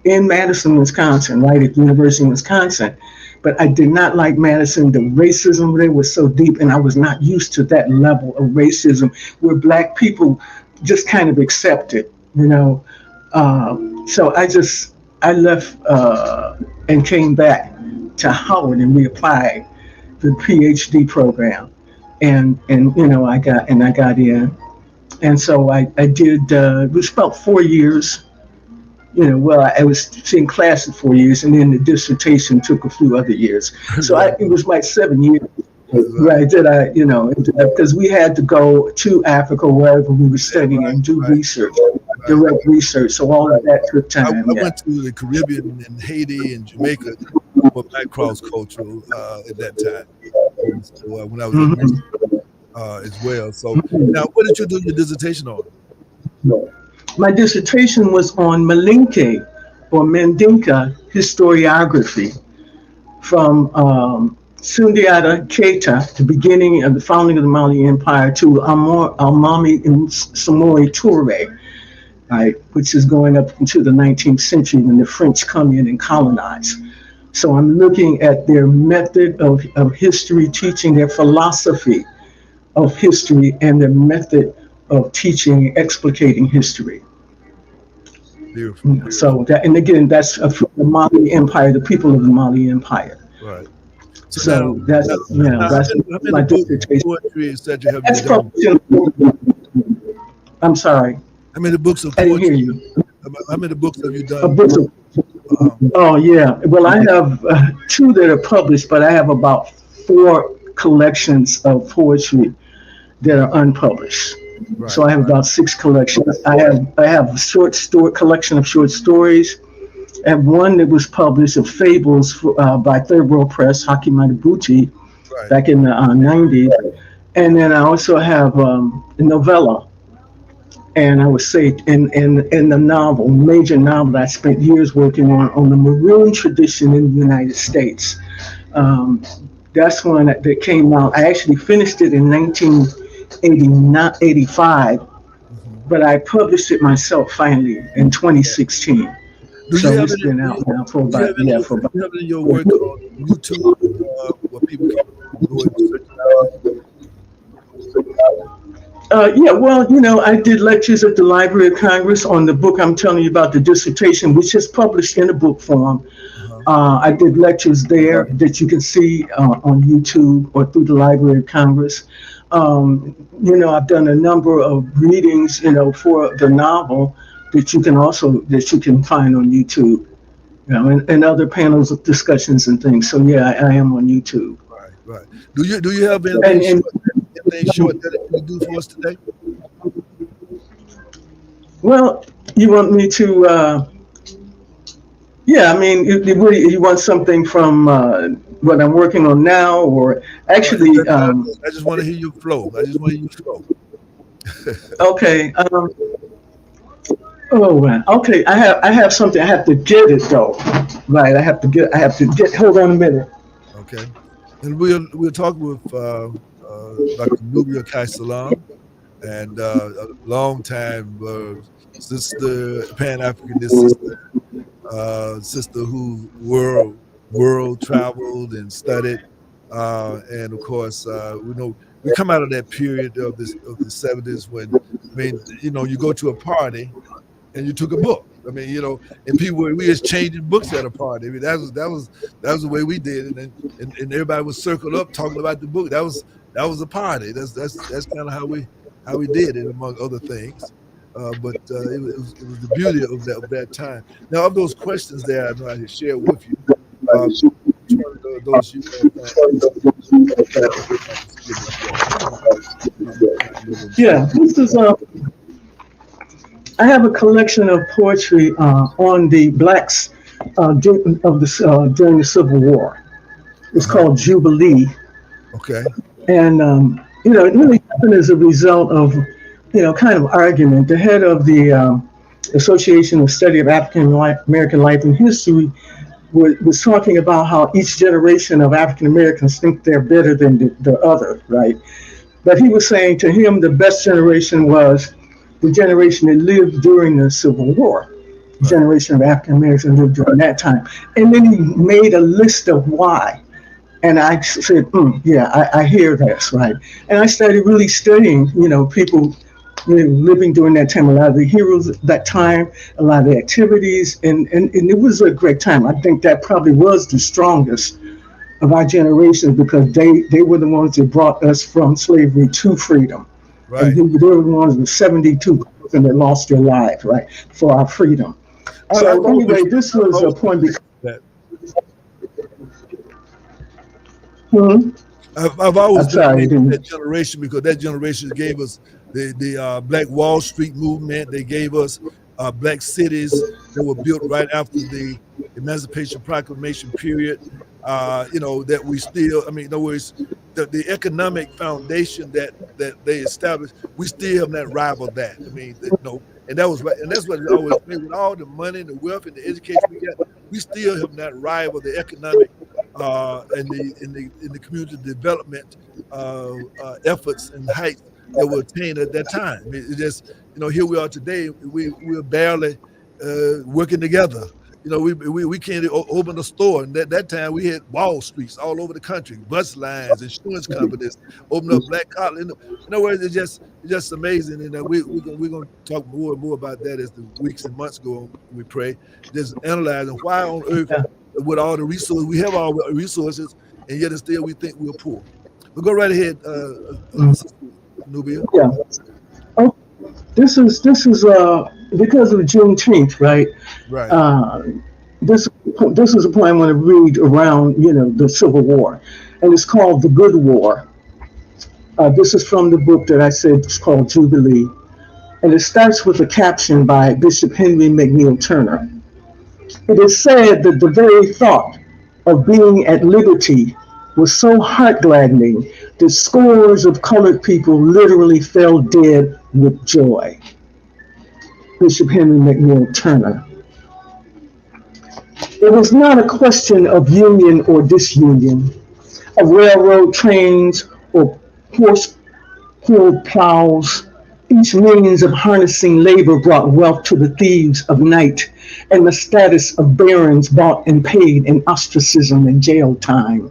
in Madison, Wisconsin, right at the University of Wisconsin. But I did not like Madison. The racism there was so deep and I was not used to that level of racism where Black people just kind of accepted, So I left and came back to Howard and reapplied the PhD program, and I got in, and so I did. It was about 4 years, I was in class for 4 years, and then the dissertation took a few other years. So it was like 7 years, right? Because we had to go to Africa wherever we were studying and do research. Direct research, so all of that took time. I went to the Caribbean and Haiti and Jamaica for my cross-cultural at that time. So, when I was as well. So now, what did you do your dissertation on? My dissertation was on Malinke or Mandinka historiography from Sundiata Keita, the beginning of the founding of the Mali Empire, to Almami and Samori Toure, right, which is going up into the 19th century when the French come in and colonize. So I'm looking at their method of history teaching, their philosophy of history, and their method of teaching, explicating history. Beautiful. So that, and again, that's the Mali Empire, the people of the Mali Empire. Right. So that's my dissertation. Poetry is that you have That's done? I'm sorry, How many books of I didn't hear poetry? you. How many books have you A done? book of- Oh yeah. Well, I have 2 that are published, but I have about 4 collections of poetry that are unpublished. Right. So I have about 6 collections. I have a short story collection of short stories. I have one that was published of fables by Third World Press, Haki Matabuchi, Right. back in the 90s. And then I also have a novella. And I would say in the novel, major novel that I spent years working on the Maroon tradition in the United States. That's one that came out. I actually finished it in 1985, but I published it myself finally in 2016. Do So you have it's been out now for do you have about, any, yeah, for do about, you have any of your work on YouTube where people can go and search it out? yeah, well, I did lectures at the Library of Congress on the book I'm telling you about, the dissertation, which is published in a book form. I did lectures there that you can see on YouTube or through the Library of Congress. I've done a number of readings, for the novel that you can find on YouTube, and other panels of discussions and things. So yeah, I am on YouTube. Right. Do you have anything short that you do for us today? Well, you want me to? Yeah, I mean, you want something from what I'm working on now, or actually? I just want to hear you flow. Okay. Okay. I have something. I have to get it though. Right. I have to get. Hold on a minute. Okay. And we'll talk with Dr. Nubia Kai-Salam, and a long-time sister, Pan-Africanist sister who world traveled and studied, and of course, we know we come out of that period of the 70s when, you go to a party and you took a book. And people we exchanging books at a party. That was the way we did it, and everybody was circled up talking about the book. That was a party. That's kind of how we did it, among other things. But it was the beauty of that time. Now, of those questions there, I know I shared with you. Yeah, this is I have a collection of poetry on the blacks during the Civil War. It's called Jubilee. Okay. And it really happened as a result of kind of argument. The head of the Association of Study of African American Life and History was talking about how each generation of African Americans think they're better than the other, right? But he was saying to him the best generation was the generation that lived during the Civil War, the generation of African Americans lived during that time. And then he made a list of why. And I said, yeah, I hear this, right? And I started really studying, people living during that time, a lot of the heroes at that time, a lot of the activities, and it was a great time. I think that probably was the strongest of our generation because they were the ones that brought us from slavery to freedom. Right. And they were the ones with 72 that lost their lives, right, for our freedom. So anyway, this was a point. I've always been that generation because that generation gave us the Black Wall Street movement. They gave us black cities that were built right after the Emancipation Proclamation period. That we still, in other words, the economic foundation that they established, we still have not rivaled that. And that was right, and that's what it always been. With all the money and the wealth and the education we got, we still have not rivaled the economic and the community development efforts and heights that were attained at that time. I mean, it just, here we are today. We're barely working together. We can't open a store. And that time we had Wall Streets all over the country, bus lines, insurance companies, open up black collar. In other words, it's just amazing. And we're going to talk more and more about that as the weeks and months go on. We pray, just analyzing why on earth, with all the resources, we have all the resources, and yet still we think we're poor. But go right ahead, Nubia. Yeah. Oh, this is because of Juneteenth, right? Right. This is a poem I want to read around, the Civil War, and it's called The Good War. This is from the book that I said is called Jubilee, and it starts with a caption by Bishop Henry McNeil Turner. It is said that the very thought of being at liberty was so heart-gladdening that scores of colored people literally fell dead with joy. Bishop Henry McNeil Turner. It was not a question of union or disunion, of railroad trains or horse-pulled plows. Each means of harnessing labor brought wealth to the thieves of night, and the status of barons bought and paid in ostracism and jail time.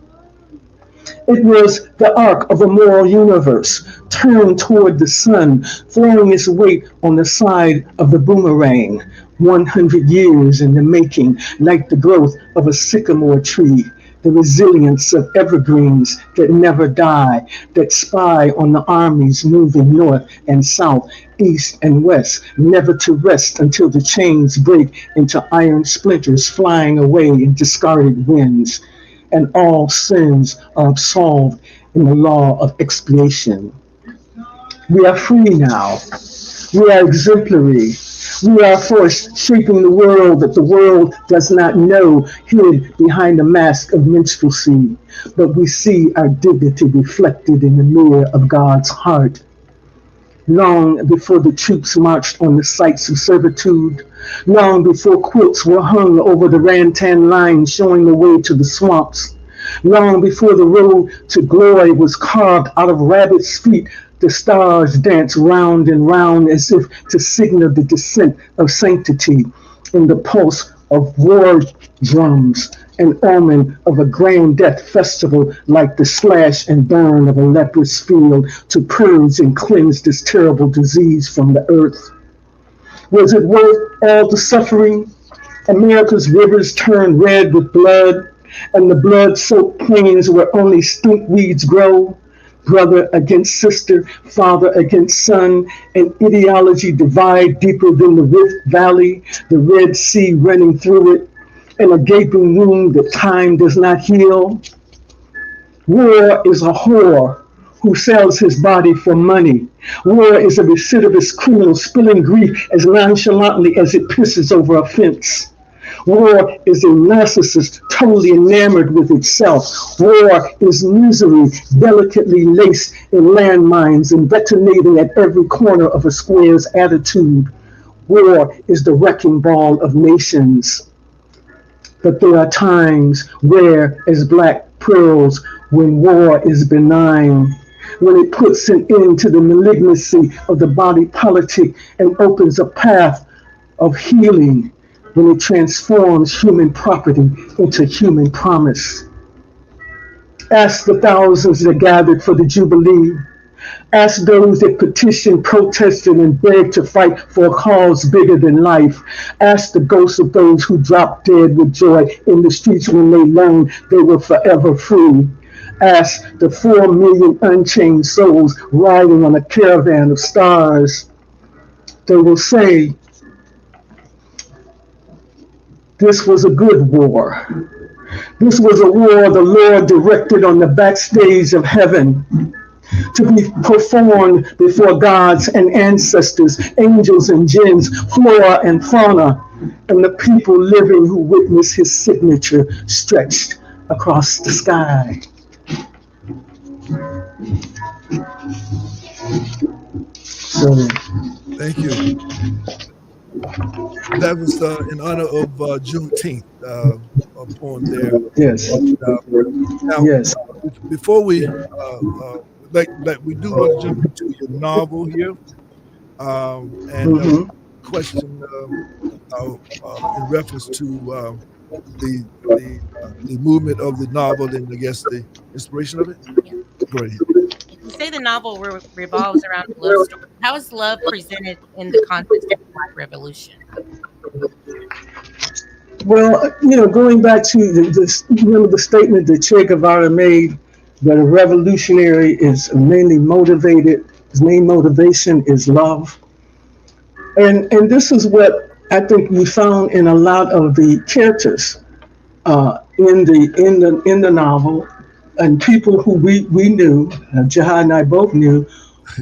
It was the arc of a moral universe turned toward the sun, throwing its weight on the side of the boomerang, 100 years in the making, like the growth of a sycamore tree, the resilience of evergreens that never die, that spy on the armies moving north and south, east and west, never to rest until the chains break into iron splinters flying away in discarded winds, and all sins are absolved in the law of expiation. We are free now. We are exemplary. We are a force shaping the world that the world does not know, hid behind a mask of minstrelsy. But we see our dignity reflected in the mirror of God's heart. Long before the troops marched on the sites of servitude, long before quilts were hung over the Rantan line showing the way to the swamps, long before the road to glory was carved out of rabbits' feet, the stars dance round and round as if to signal the descent of sanctity in the pulse of war drums, an omen of a grand death festival like the slash and burn of a leprous field to purge and cleanse this terrible disease from the earth. Was it worth all the suffering? America's rivers turned red with blood, and the blood-soaked plains where only stinkweeds grow. Brother against sister, father against son, an ideology divide deeper than the Rift Valley, the Red Sea running through it, and a gaping wound that time does not heal. War is a whore who sells his body for money. War is a recidivist criminal spilling grief as nonchalantly as it pisses over a fence. War is a narcissist totally enamored with itself. War is misery delicately laced in landmines and detonating at every corner of a square's attitude. War is the wrecking ball of nations. But there are times rare as black pearls when war is benign, when it puts an end to the malignancy of the body politic and opens a path of healing, when it transforms human property into human promise. Ask the thousands that gathered for the Jubilee. Ask those that petitioned, protested, and begged to fight for a cause bigger than life. Ask the ghosts of those who dropped dead with joy in the streets when they learned they were forever free. Ask the 4 million unchained souls riding on a caravan of stars. They will say, this was a good war. This was a war the Lord directed on the backstage of heaven to be performed before gods and ancestors, angels and jinns, flora and fauna, and the people living who witnessed his signature stretched across the sky. So, thank you. That was in honor of Juneteenth, a poem there. Yes. Now, Yes. before we, like we do want to jump into your novel here, and question in reference to the movement of the novel and I guess the inspiration of it. Go ahead. You say the novel revolves around a love story. How is love presented in the context of the Black Revolution? Well, going back to the statement that Che Guevara made, that a revolutionary is mainly motivated, his main motivation is love. And this is what I think we found in a lot of the characters in the novel, and people who we knew, Jihad and I both knew,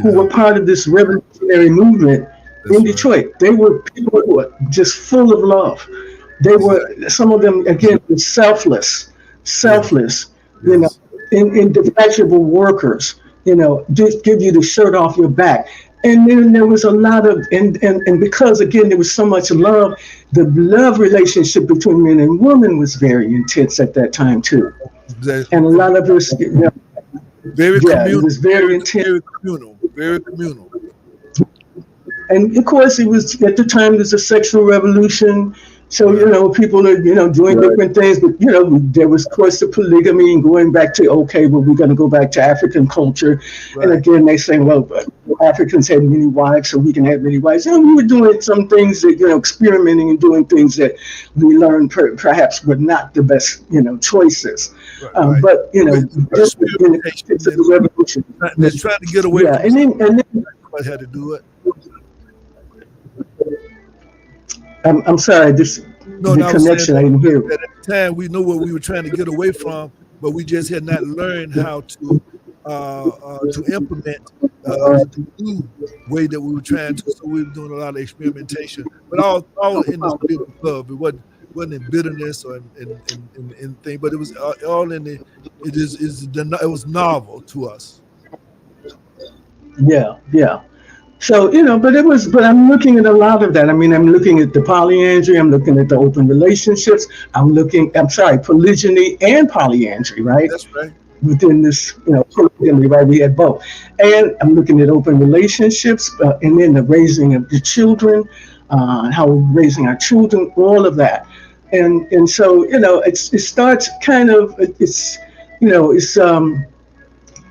who were part of this revolutionary movement in Detroit. They were people who were just full of love. They were, some of them, again, selfless, indefatigable workers, just give you the shirt off your back. And then there was a lot of, and because, again, there was so much love, the love relationship between men and women was very intense at that time, too. And a lot of us, very communal. It was very intense. Very communal. And of course, it was, at the time, there's a sexual revolution. So, people are, doing different things, but, there was, of course, the polygamy and going back to, okay, well, we're going to go back to African culture. Right. And again, they say, well, Africans had many wives, so we can have many wives. And we were doing some things that, experimenting and doing things that we learned perhaps were not the best, choices. Right. But, just in the case of the revolution. They're trying to get away from and then I had to do it. I'm sorry, the connection, I didn't hear. At the time, we knew what we were trying to get away from, but we just had not learned how to implement the new way that we were trying to. So we were doing a lot of experimentation, but all in this big love. It wasn't in bitterness or in thing, but it was all in the. It was novel to us. Yeah. So, but I'm looking at a lot of that. I mean, I'm looking at the polyandry, I'm looking at the open relationships, polygyny and polyandry, right? That's right. Within this, polygamy, right? We had both. And I'm looking at open relationships, and then the raising of the children, how we're raising our children, all of that. And so, it starts kind of,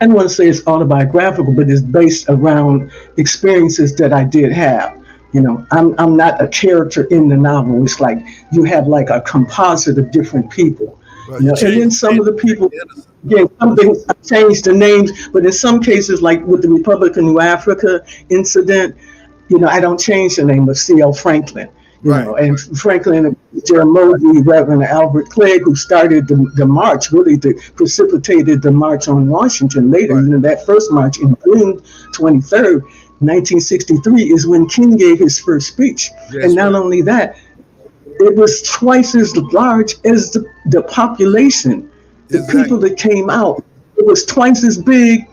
I don't want to say it's autobiographical, but it's based around experiences that I did have. I'm not a character in the novel. It's like you have like a composite of different people. Right. And then some of the people, some things I changed the names, but in some cases, like with the Republic of New Africa incident, I don't change the name of C.L. Franklin. And Franklin Jaramogi, Reverend Albert Clegg, who started the march, really precipitated the March on Washington later. Right. That first march in June 23rd, 1963 is when King gave his first speech. Yes, and not only that, it was twice as large as the population. The people that came out, it was twice as big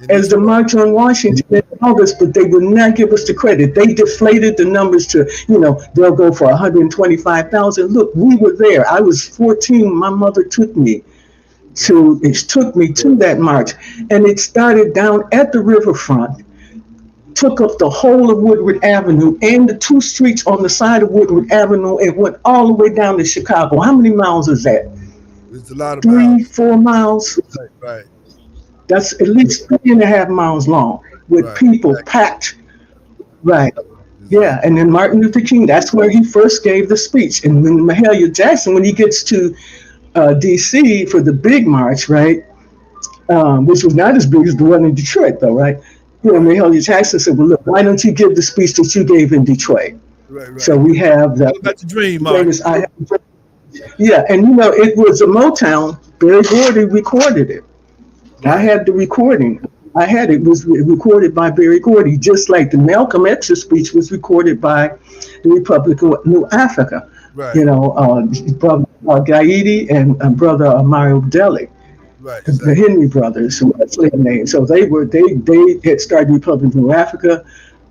as the March on Washington in August, but they would not give us the credit. They deflated the numbers to, they'll go for 125,000. Look, we were there. I was 14. My mother took me to that march, and it started down at the riverfront, took up the whole of Woodward Avenue and the two streets on the side of Woodward Avenue, and went all the way down to Chicago. How many miles is that? It's a lot of 3-4 miles. Right. That's at least 3.5 miles long with people packed. Right. Yeah. And then Martin Luther King, that's where he first gave the speech. And when Mahalia Jackson, when he gets to D.C. for the big march, right, which was not as big as the one in Detroit, though, right? Mahalia Jackson said, well, look, why don't you give the speech that you gave in Detroit? Right. So we have the dream, famous I Have a Dream. Yeah. And, it was a Motown. Berry Gordy recorded it. I had the recording. It was recorded by Berry Gordy, just like the Malcolm X speech was recorded by the Republic of New Africa. Right. Brother Gaidi and brother Mario Deli, right, exactly. The Henry brothers, who had slave names. So they had started the Republic of New Africa.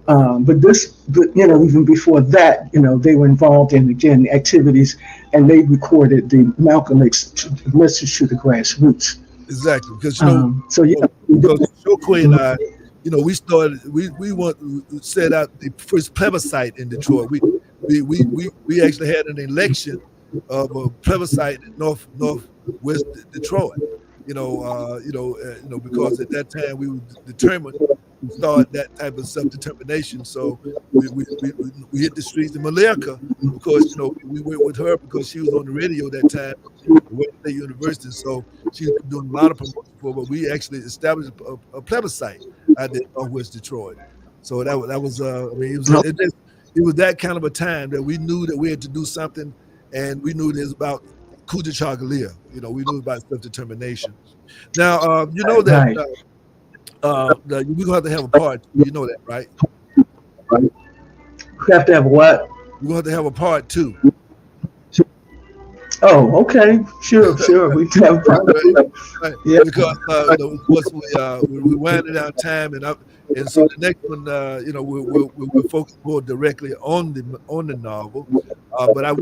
But even before that, they were involved in, again, activities, and they recorded the Malcolm X message to the grassroots. Exactly, because So yeah, because Chokwe and I, we started. We set out the first plebiscite in Detroit. We actually had an election of a plebiscite in northwest Detroit. Because at that time we were determined to start that type of self-determination. So we hit the streets in Malika. Of course, we went with her because she was on the radio that time at Wayne State University. So she was doing a lot of promotion for, but we actually established a plebiscite out there in Northwest Detroit. So that was it was that kind of a time that we knew that we had to do something, and we knew it was about Kuja Chagalia. We knew about self-determination. Now, you know that we're gonna have to have a part. You know that, right? We have to have what? We're gonna have to have a part 2. Oh, okay, sure. We can have a part 2. Right. Yeah. Because of course we winding down time, and so the next one, we'll focus more directly on the novel. But I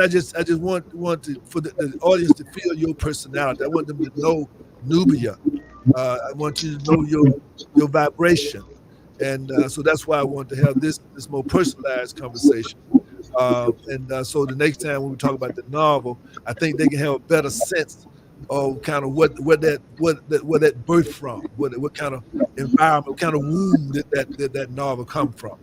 just want to, for the audience to feel your personality. I want them to know Nubia. I want you to know your vibration, and so that's why I want to have this more personalized conversation. So the next time when we talk about the novel, I think they can have a better sense of kind of what that birthed from, what kind of environment, what kind of womb did that novel come from.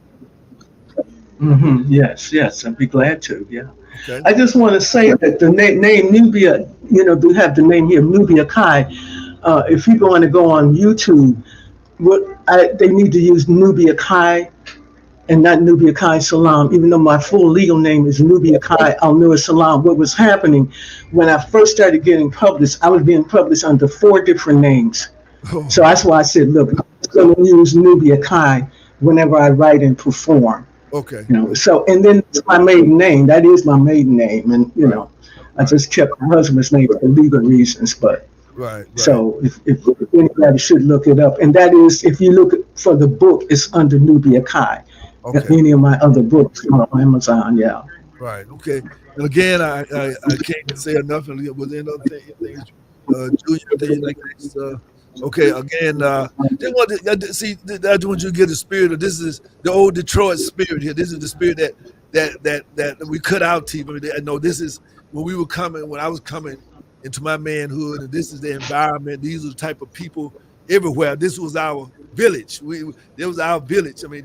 Mm-hmm. Yes, I'd be glad to. Yeah. Okay. I just want to say that the name Nubia, do have the name here, Nubia Kai. If you're going to go on YouTube, they need to use Nubia Kai and not Nubia Kai Salam, even though my full legal name is Nubia Kai Al-Nur Salam. What was happening when I first started getting published, I was being published under 4 different names. Oh. So that's why I said, look, I'm going to use Nubia Kai whenever I write and perform. Okay. So, and then it's my maiden name. That is my maiden name. And, I just kept my husband's name for legal reasons. But right. So if anybody should look it up. And that is, if you look for the book, it's under Nubia Kai. Okay. Any of my other books are on Amazon, yeah. Right. Okay. And again, I can't say enough. And was there another thing, Julia, that you like to okay. Again, I just want you to get the spirit of this is the old Detroit spirit here. This is the spirit that we cut out TV. I know this is when I was coming into my manhood, and this is the environment. These are the type of people everywhere. This was our village. It was our village. I mean,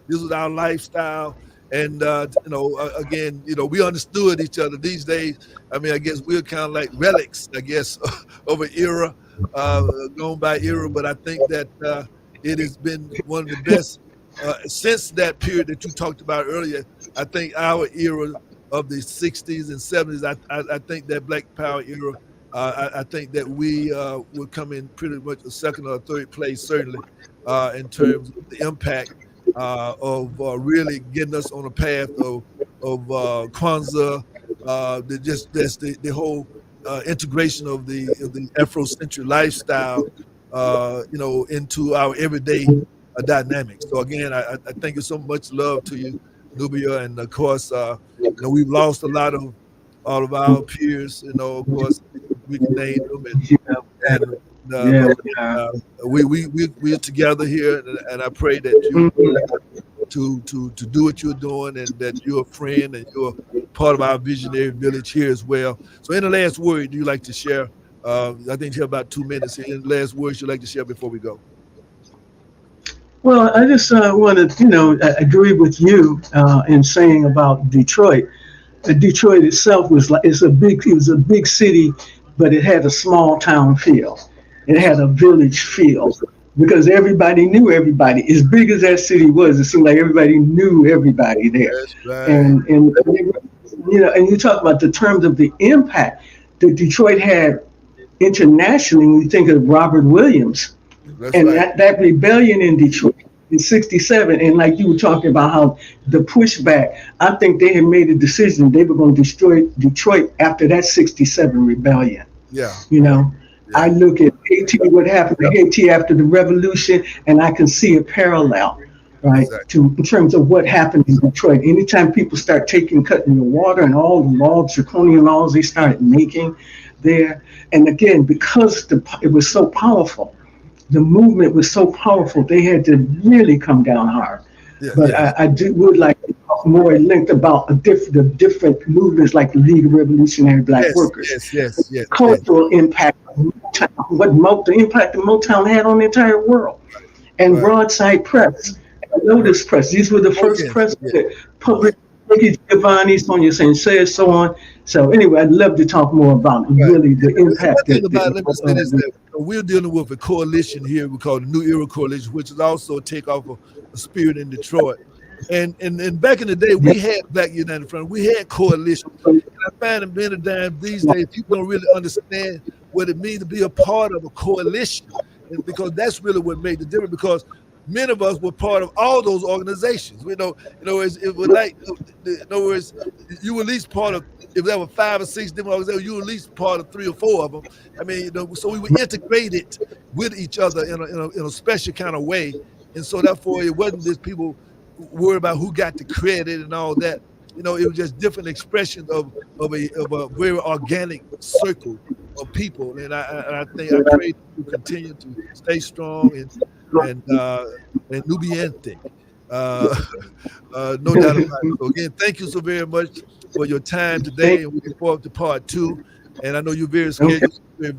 this was our lifestyle, and again, we understood each other. These days, I mean, I guess we're kind of like relics, I guess, of an era, gone by era. But I think that it has been one of the best since that period that you talked about earlier. I think our era of the 60s and 70s, I think that Black Power era, I think that we will come in pretty much a second or third place, certainly, in terms of the impact of really getting us on a path of Kwanzaa, the whole integration of the Afrocentric lifestyle, into our everyday dynamics. So again, I thank you so much. Love to you, Nubia, and of course, we've lost a lot of all of our peers. Of course, we can name them, we're together here, and I pray that you to do what you're doing, and that you're a friend and you're part of our visionary village here as well. So, in the last word, do you like to share? I think you have about 2 minutes here. In the last words you'd like to share before we go? Well, I just want to, agree with you in saying about Detroit. Detroit itself was it was a big city, but it had a small town feel. It had a village feel because everybody knew everybody. As big as that city was, it seemed like everybody knew everybody there. That's right. And you talk about the terms of the impact that Detroit had internationally. When you think of Robert Williams, that's and right. that rebellion in Detroit in '67, and like you were talking about how the pushback, I think they had made a decision they were going to destroy Detroit after that '67 rebellion. Yeah. I look at Haiti, what happened to Haiti after the revolution, and I can see a parallel. right? Exactly. In terms of what happened in Detroit. Anytime people start cutting the water and all the laws, draconian laws they started making there. And again, because it was so powerful, the movement was so powerful, they had to really come down hard. Yeah, But yeah. I would like to talk more linked about the different movements like the League of Revolutionary Black Workers. Yes. Cultural impact of Motown, the impact that Motown had on the entire world. And Right. Broadside Press, Lotus Press, these were the first yes, press yeah. that published Ricky Giovanni, Sonia St. Cyr, so on. So anyway, I'd love to talk more about really the impact One thing about, let me say this, that that we're dealing with a coalition here we call the New Era Coalition, which is also a takeoff of a spirit in Detroit. And back in the day, we had Black United Front, we had coalition. And I find in being a dime these days, people don't really understand what it means to be a part of a coalition, and because that's really what made the difference. Because many of us were part of all those organizations. It was like, in other words, you were at least part of. If there were 5 or 6 different organizations, you were at least part of 3 or 4 of them. I mean, so we were integrated with each other in a special kind of way, and so therefore it wasn't just people worried about who got the credit and all that. It was just different expressions of a very organic circle of people, and I think I pray to continue to stay strong and nubiente. No doubt about it. So again, thank you so very much for your time today, and we look forward to part 2. And I know you're very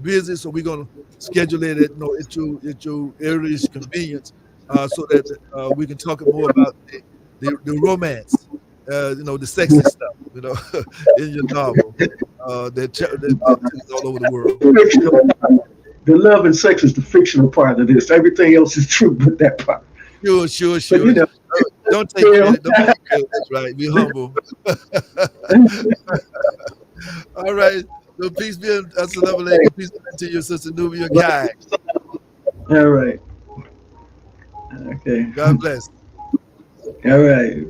busy, so we're gonna schedule it at your earliest convenience, so that we can talk more about the romance, the sexy stuff, in your novel, that's all over the world. The love and sex is the fictional part of this. Everything else is true, but that part. Sure. But, don't take credit. Don't take credit. That's right. Be humble. All right. So peace be unto love, lady. Peace be unto your sister Nubia Guy. All right. Okay. God bless. All right.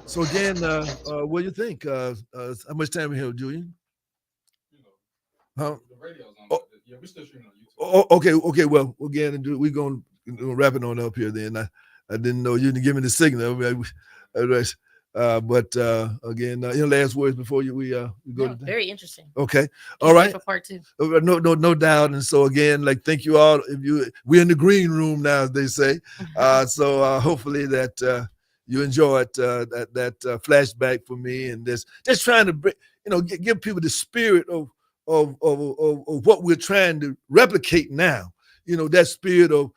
So again, what do you think? How much time we have, Julian? Huh? The radio's on. Yeah, we're still streaming on Oh, YouTube. okay. Well, again, we're going to wrap it on up here. Then I didn't know you didn't give me the signal. But again, last words before we go. Very interesting. Okay, all right. For part 2. No doubt. And so again, thank you all. We're in the green room now, as they say. So hopefully that you enjoyed that flashback for me, and just trying to give people the spirit of what we're trying to replicate now. That spirit of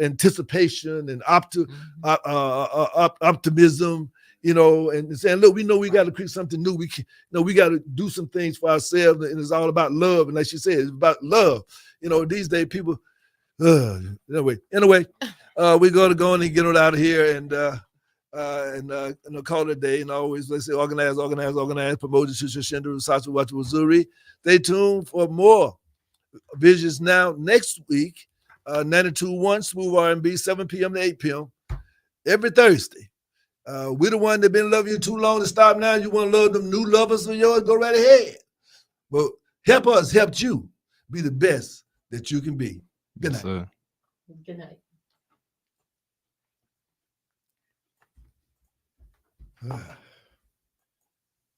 anticipation and optimism, and saying, look, we know we got to create something new. We got to do some things for ourselves, and it's all about love. And like she said, it's about love. These days people. Anyway, we're going to go on and get it out of here and call it a day. And always, let's say, organize, promote Shishindu, Sasu Watu Wazuri. Stay tuned for more Visions Now next week. 92.1 Smooth R&B, 7 p.m. to 8 p.m. every Thursday. We're the one that been loving you too long to stop now. You want to love them new lovers of yours, go right ahead. But help us help you be the best that you can be. Good night. Yes, Good night.